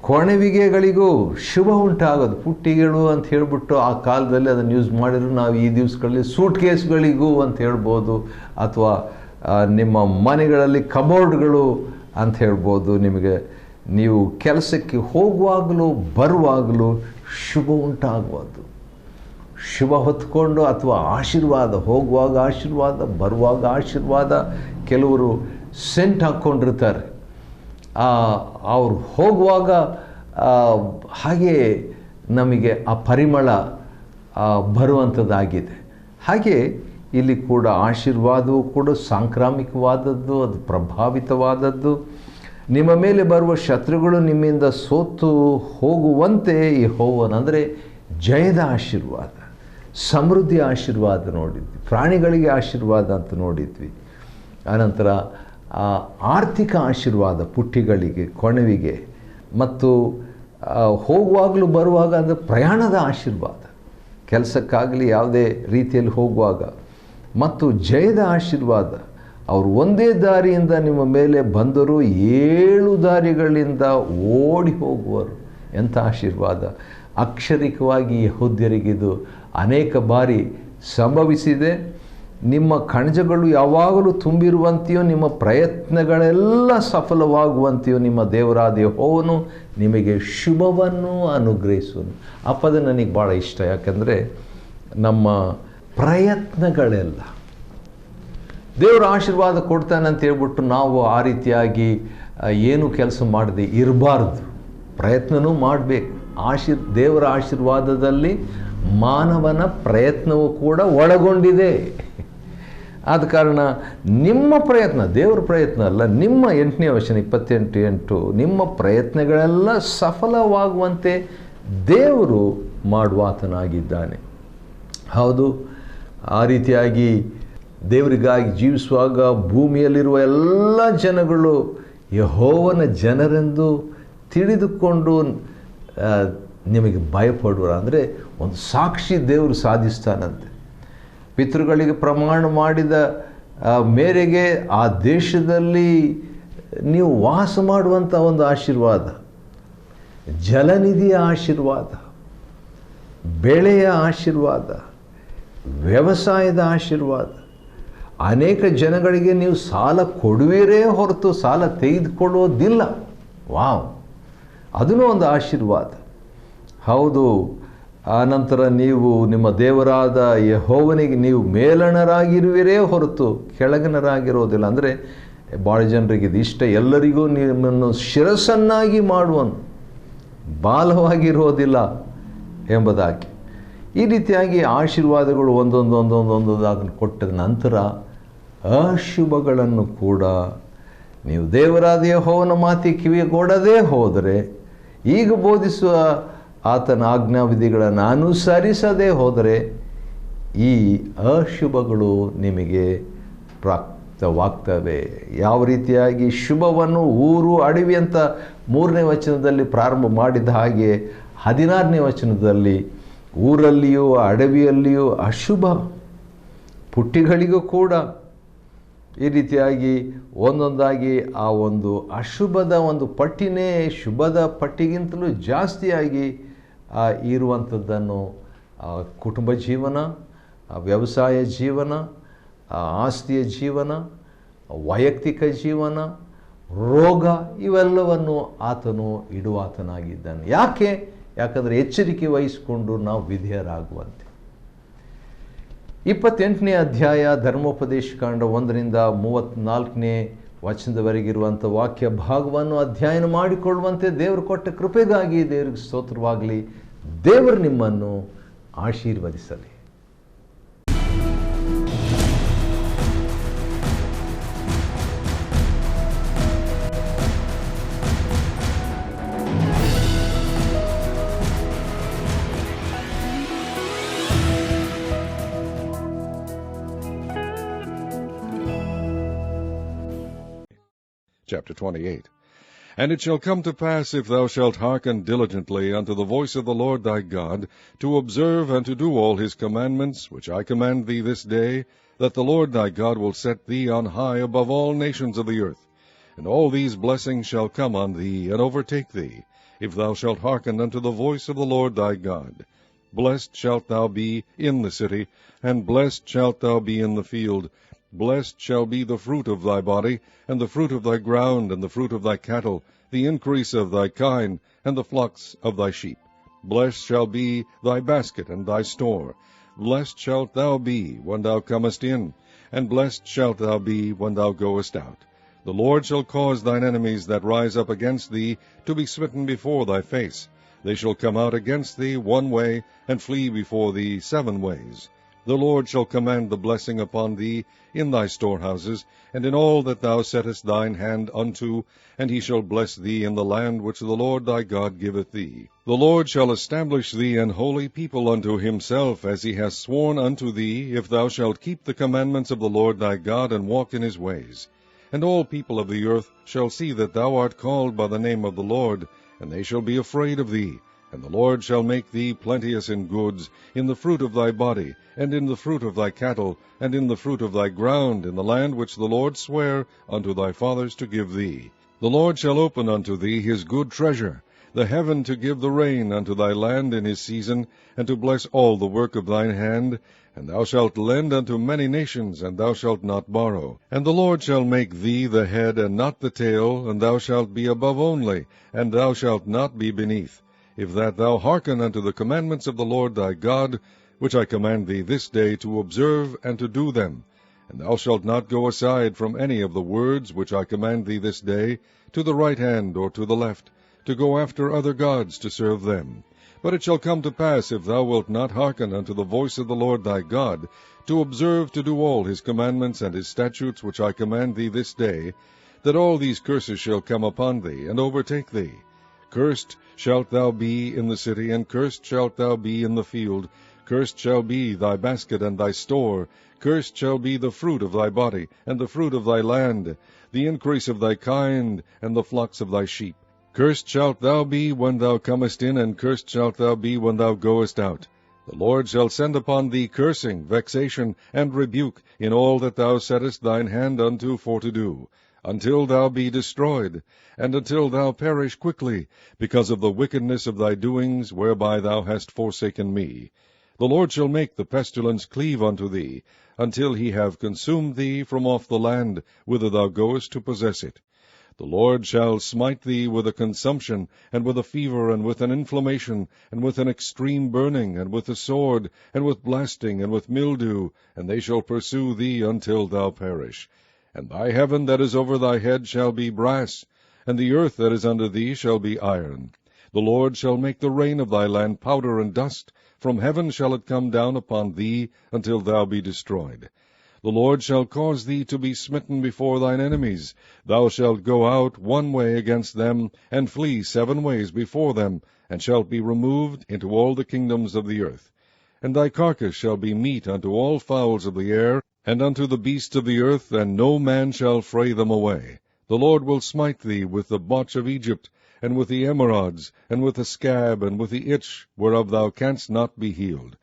ಕೊಣವಿಗೆಗಳಿಗೂ ಶುಭ ಉಂಟಾಗೋದು. ಪುಟ್ಟಿಗಳು ಅಂತ ಹೇಳಿಬಿಟ್ಟು ಆ ಕಾಲದಲ್ಲಿ ಅದನ್ನು ಯೂಸ್ ಮಾಡಿದ್ರು. ನಾವು ಈ ದಿವಸಗಳಲ್ಲಿ ಸೂಟ್ ಕೇಸ್ಗಳಿಗೂ ಅಂತ ಹೇಳ್ಬೋದು, ಅಥವಾ ನಿಮ್ಮ ಮನೆಗಳಲ್ಲಿ ಕಬೋರ್ಡ್ಗಳು ಅಂತ ಹೇಳ್ಬೋದು. ನೀವು ಕೆಲಸಕ್ಕೆ ಹೋಗುವಾಗಲೂ ಬರುವಾಗಲೂ ಶುಭ ಉಂಟಾಗುವುದು. ಶುಭ ಹೊತ್ಕೊಂಡು ಅಥವಾ ಆಶೀರ್ವಾದ, ಹೋಗುವಾಗ ಆಶೀರ್ವಾದ, ಬರುವಾಗ ಆಶೀರ್ವಾದ. ಕೆಲವರು ಸೆಂಟ್ ಹಾಕ್ಕೊಂಡಿರ್ತಾರೆ, ಅವರು ಹೋಗುವಾಗ ಹಾಗೆ ನಮಗೆ ಆ ಪರಿಮಳ ಬರುವಂಥದ್ದಾಗಿದೆ. ಹಾಗೆ ಇಲ್ಲಿ ಕೂಡ ಆಶೀರ್ವಾದವು ಕೂಡ ಸಾಂಕ್ರಾಮಿಕವಾದದ್ದು, ಅದು ಪ್ರಭಾವಿತವಾದದ್ದು. ನಿಮ್ಮ ಮೇಲೆ ಬರುವ ಶತ್ರುಗಳು ನಿಮ್ಮಿಂದ ಸೋತು ಹೋಗುವಂತೆ ಯೆಹೋವನಂದರೆ ಜಯದ ಆಶೀರ್ವಾದ, ಸಮೃದ್ಧಿ ಆಶೀರ್ವಾದ ನೋಡಿದ್ವಿ, ಪ್ರಾಣಿಗಳಿಗೆ ಆಶೀರ್ವಾದ ಅಂತ ನೋಡಿದ್ವಿ. ಆನಂತರ ಆರ್ಥಿಕ ಆಶೀರ್ವಾದ ಪುಟ್ಟಿಗಳಿಗೆ, ಕೊಣವಿಗೆ, ಮತ್ತು ಹೋಗುವಾಗಲೂ ಬರುವಾಗ ಅಂದರೆ ಪ್ರಯಾಣದ ಆಶೀರ್ವಾದ, ಕೆಲಸಕ್ಕಾಗಲಿ ಯಾವುದೇ ರೀತಿಯಲ್ಲಿ ಹೋಗುವಾಗ, ಮತ್ತು ಜಯದ ಆಶೀರ್ವಾದ. ಅವರು ಒಂದೇ ದಾರಿಯಿಂದ ನಿಮ್ಮ ಮೇಲೆ ಬಂದರೂ 7 ದಾರಿಗಳಿಂದ ಓಡಿ ಹೋಗುವರು. ಎಂಥ ಆಶೀರ್ವಾದ! ಅಕ್ಷರಿಕವಾಗಿ ಯೆಹೂದ್ಯರಿಗಿದು ಅನೇಕ ಬಾರಿ ಸಂಭವಿಸಿದೆ. ನಿಮ್ಮ ಕಣಜಗಳು ಯಾವಾಗಲೂ ತುಂಬಿರುವಂತೆಯೋ, ನಿಮ್ಮ ಪ್ರಯತ್ನಗಳೆಲ್ಲ ಸಫಲವಾಗುವಂತೆಯೋ ನಿಮ್ಮ ದೇವರಾದ ಯೆಹೋವನು ನಿಮಗೆ ಶುಭವನ್ನು ಅನುಗ್ರಹಿಸುವನು. ಆ ಪದ ನನಗೆ ಭಾಳ ಇಷ್ಟ. ಯಾಕಂದರೆ ನಮ್ಮ ಪ್ರಯತ್ನಗಳೆಲ್ಲ ದೇವರು ಆಶೀರ್ವಾದ ಕೊಡ್ತಾನೆ ಅಂತ ಹೇಳ್ಬಿಟ್ಟು ನಾವು ಆ ರೀತಿಯಾಗಿ ಏನು ಕೆಲಸ ಮಾಡದೆ ಇರಬಾರ್ದು. ಪ್ರಯತ್ನವೂ ಮಾಡಬೇಕು. ದೇವರ ಆಶೀರ್ವಾದದಲ್ಲಿ ಮಾನವನ ಪ್ರಯತ್ನವೂ ಕೂಡ ಒಳಗೊಂಡಿದೆ. ಆದ ಕಾರಣ ನಿಮ್ಮ ಪ್ರಯತ್ನ, ದೇವರ ಪ್ರಯತ್ನ ಅಲ್ಲ, ನಿಮ್ಮ 8ನೇ ವಚನ 28:8, ನಿಮ್ಮ ಪ್ರಯತ್ನಗಳೆಲ್ಲ ಸಫಲವಾಗುವಂತೆ ದೇವರು ಮಾಡುವಾತನಾಗಿದ್ದಾನೆ. ಹೌದು, ಆ ರೀತಿಯಾಗಿ ದೇವರಿಗಾಗಿ ಜೀವಿಸುವಾಗ ಭೂಮಿಯಲ್ಲಿರುವ ಎಲ್ಲ ಜನಗಳು ಯೆಹೋವನ ಜನರೆಂದು ತಿಳಿದುಕೊಂಡು ನಿಮಗೆ ಭಯಪಡುವ, ಅಂದರೆ ಒಂದು ಸಾಕ್ಷಿ ದೇವರು ಸಾಧಿಸ್ತಾನಂತೆ. ಪಿತೃಗಳಿಗೆ ಪ್ರಮಾಣ ಮಾಡಿದ ಮೇರೆಗೆ ಆ ದೇಶದಲ್ಲಿ ನೀವು ವಾಸ ಮಾಡುವಂಥ ಒಂದು ಆಶೀರ್ವಾದ, ಜಲನಿಧಿಯ ಆಶೀರ್ವಾದ, ಬೆಳೆಯ ಆಶೀರ್ವಾದ, ವ್ಯವಸಾಯದ ಆಶೀರ್ವಾದ. ಅನೇಕ ಜನಗಳಿಗೆ ನೀವು ಸಾಲ ಕೊಡುವಿರೇ ಹೊರತು ಸಾಲ ತೆಗೆದುಕೊಳ್ಳೋದಿಲ್ಲ. ವಾವ್, ಅದೂ ಒಂದು ಆಶೀರ್ವಾದ. ಹೌದು. ಆನಂತರ ನೀವು ನಿಮ್ಮ ದೇವರಾದ ಯೆಹೋವನಿಗೆ ನೀವು ಮೇಲಣರಾಗಿರುವಿರೇ ಹೊರತು ಕೆಳಗಣರಾಗಿರೋದಿಲ್ಲ. ಅಂದರೆ ಭಾಳ ಜನರಿಗೆ ಇದು ಇಷ್ಟ, ಎಲ್ಲರಿಗೂ ನಿಮ್ಮನ್ನು ಶಿರಸ್ಸನ್ನಾಗಿ ಮಾಡುವನು, ಬಾಲವಾಗಿರೋದಿಲ್ಲ ಎಂಬುದಾಗಿ. ಈ ರೀತಿಯಾಗಿ ಆಶೀರ್ವಾದಗಳು ಒಂದೊಂದನ್ನು ಕೊಟ್ಟ ನಂತರ ಅಶುಭಗಳನ್ನು ಕೂಡ ನೀವು ದೇವರಾದ ಯೆಹೋವನ ಮಾತಿಗೆ ಕಿವಿಗೊಡದೇ ಹೋದರೆ, ಈಗ ಬೋಧಿಸುವ ಆತನ ಆಜ್ಞಾವಿಧಿಗಳನ್ನು ಅನುಸರಿಸದೇ ಹೋದರೆ ಈ ಅಶುಭಗಳು ನಿಮಗೆ ಪ್ರಾಪ್ತವಾಗ್ತವೆ. ಯಾವ ರೀತಿಯಾಗಿ ಶುಭವನ್ನು ಊರು ಅಡವಿ ಅಂತ 3ನೇ ವಚನದಲ್ಲಿ ಪ್ರಾರಂಭ ಮಾಡಿದ ಹಾಗೆ 16ನೇ ವಚನದಲ್ಲಿ ಊರಲ್ಲಿಯೂ ಅಡವಿಯಲ್ಲಿಯೂ ಅಶುಭ, ಪುಟ್ಟಿಗಳಿಗೂ ಕೂಡ ಈ ರೀತಿಯಾಗಿ ಒಂದೊಂದಾಗಿ ಆ ಒಂದು ಅಶುಭದ ಒಂದು ಪಟ್ಟಿನೇ ಶುಭದ ಪಟ್ಟಿಗಿಂತಲೂ ಜಾಸ್ತಿಯಾಗಿ ಇರುವಂಥದ್ದನ್ನು ಕುಟುಂಬ ಜೀವನ, ವ್ಯವಸಾಯ ಜೀವನ, ಆಸ್ತಿಯ ಜೀವನ, ವೈಯಕ್ತಿಕ ಜೀವನ, ರೋಗ, ಇವೆಲ್ಲವನ್ನು ಆತನು ಇಡುವಾತನಾಗಿದ್ದಾನೆ. ಯಾಕಂದರೆ ಎಚ್ಚರಿಕೆ ವಹಿಸಿಕೊಂಡು ನಾವು ವಿಧೇಯರಾಗುವಂತೆ. 28ನೇ ಅಧ್ಯಾಯ ಧರ್ಮೋಪದೇಶ ಕಾಂಡ 1ರಿಂದ 34ನೇ ವಚನದವರೆಗಿರುವಂಥ ವಾಕ್ಯ ಭಾಗವನ್ನು ಅಧ್ಯಯನ ಮಾಡಿಕೊಳ್ಳುವಂತೆ ದೇವರು ಕೊಟ್ಟ ಕೃಪೆಗಾಗಿ ದೇವರಿಗೆ ಸ್ತೋತ್ರವಾಗಲಿ. ದೇವರು ನಿಮ್ಮನ್ನು ಆಶೀರ್ವದಿಸಲಿ. Chapter 28. And it shall come to pass, if thou shalt hearken diligently unto the voice of the Lord thy God, to observe and to do all his commandments, which I command thee this day, that the Lord thy God will set thee on high above all nations of the earth. And all these blessings shall come on thee, and overtake thee, if thou shalt hearken unto the voice of the Lord thy God. Blessed shalt thou be in the city, and blessed shalt thou be in the field. Blessed shall be the fruit of thy body, and the fruit of thy ground, and the fruit of thy cattle, the increase of thy kine, and the flocks of thy sheep. Blessed shall be thy basket and thy store. Blessed shalt thou be when thou comest in, and blessed shalt thou be when thou goest out. The Lord shall cause thine enemies that rise up against thee to be smitten before thy face. They shall come out against thee one way, and flee before thee 7 ways. The Lord shall command the blessing upon thee in thy storehouses, and in all that thou settest thine hand unto, and he shall bless thee in the land which the Lord thy God giveth thee. The Lord shall establish thee an holy people unto himself, as he hath sworn unto thee, if thou shalt keep the commandments of the Lord thy God, and walk in his ways. And all people of the earth shall see that thou art called by the name of the Lord, and they shall be afraid of thee. And the Lord shall make thee plenteous in goods, in the fruit of thy body, and in the fruit of thy cattle, and in the fruit of thy ground, in the land which the Lord sware unto thy fathers to give thee. The Lord shall open unto thee his good treasure, the heaven to give the rain unto thy land in his season, and to bless all the work of thine hand. And thou shalt lend unto many nations, and thou shalt not borrow. And the Lord shall make thee the head, and not the tail, and thou shalt be above only, and thou shalt not be beneath. If that thou hearken unto the commandments of the Lord thy God, which I command thee this day to observe and to do them. And thou shalt not go aside from any of the words which I command thee this day, to the right hand or to the left, to go after other gods to serve them. But it shall come to pass, if thou wilt not hearken unto the voice of the Lord thy God, to observe to do all his commandments and his statutes which I command thee this day, that all these curses shall come upon thee, and overtake thee. Cursed shalt thou be in the city, and cursed shalt thou be in the field. Cursed shall be thy basket and thy store. Cursed shall be the fruit of thy body, and the fruit of thy land, the increase of thy kind, and the flocks of thy sheep. Cursed shalt thou be when thou comest in, and cursed shalt thou be when thou goest out. The Lord shall send upon thee cursing, vexation, and rebuke in all that thou settest thine hand unto for to do, until thou be destroyed, and until thou perish quickly, because of the wickedness of thy doings, whereby thou hast forsaken me. The Lord shall make the pestilence cleave unto thee, until he have consumed thee from off the land, whither thou goest to possess it. The Lord shall smite thee with a consumption, and with a fever, and with an inflammation, and with an extreme burning, and with a sword, and with blasting, and with mildew, and they shall pursue thee until thou perish. And thy heaven that is over thy head shall be brass, and the earth that is under thee shall be iron. The Lord shall make the rain of thy land powder and dust. From heaven shall it come down upon thee, until thou be destroyed. The Lord shall cause thee to be smitten before thine enemies. Thou shalt go out one way against them, and flee 7 ways before them, and shalt be removed into all the kingdoms of the earth. And thy carcass shall be meat unto all fowls of the air, and unto the beasts of the earth, and no man shall fray them away. The Lord will smite thee with the botch of Egypt, and with the emerods, and with the scab, and with the itch, whereof thou canst not be healed.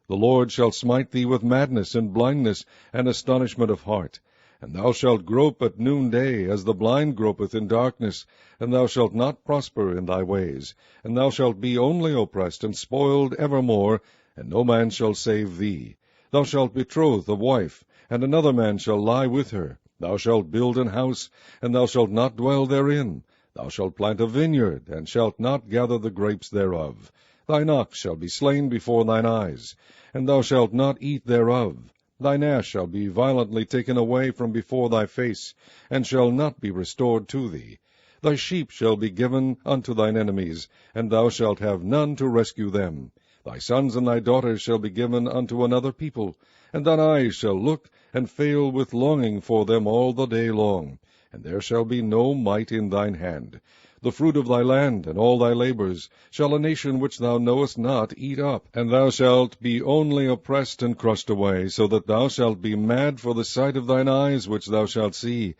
The Lord shall smite thee with madness, and blindness, and astonishment of heart. And thou shalt grope at noonday, as the blind gropeth in darkness, and thou shalt not prosper in thy ways. And thou shalt be only oppressed and spoiled evermore, and no man shall save thee. Thou shalt betroth a wife, and another man shall lie with her. Thou shalt build an house, and thou shalt not dwell therein. Thou shalt plant a vineyard, and shalt not gather the grapes thereof. Thine ox shall be slain before thine eyes, and thou shalt not eat thereof. Thine ass shall be violently taken away from before thy face, and shall not be restored to thee. Thy sheep shall be given unto thine enemies, and thou shalt have none to rescue them. Thy sons and thy daughters shall be given unto another people, and thine eyes shall look and fail with longing for them all the day long, and there shall be no might in thine hand. The fruit of thy land and all thy labors shall a nation which thou knowest not eat up, and thou shalt be only oppressed and crushed away, so that thou shalt be mad for the sight of thine eyes which thou shalt see,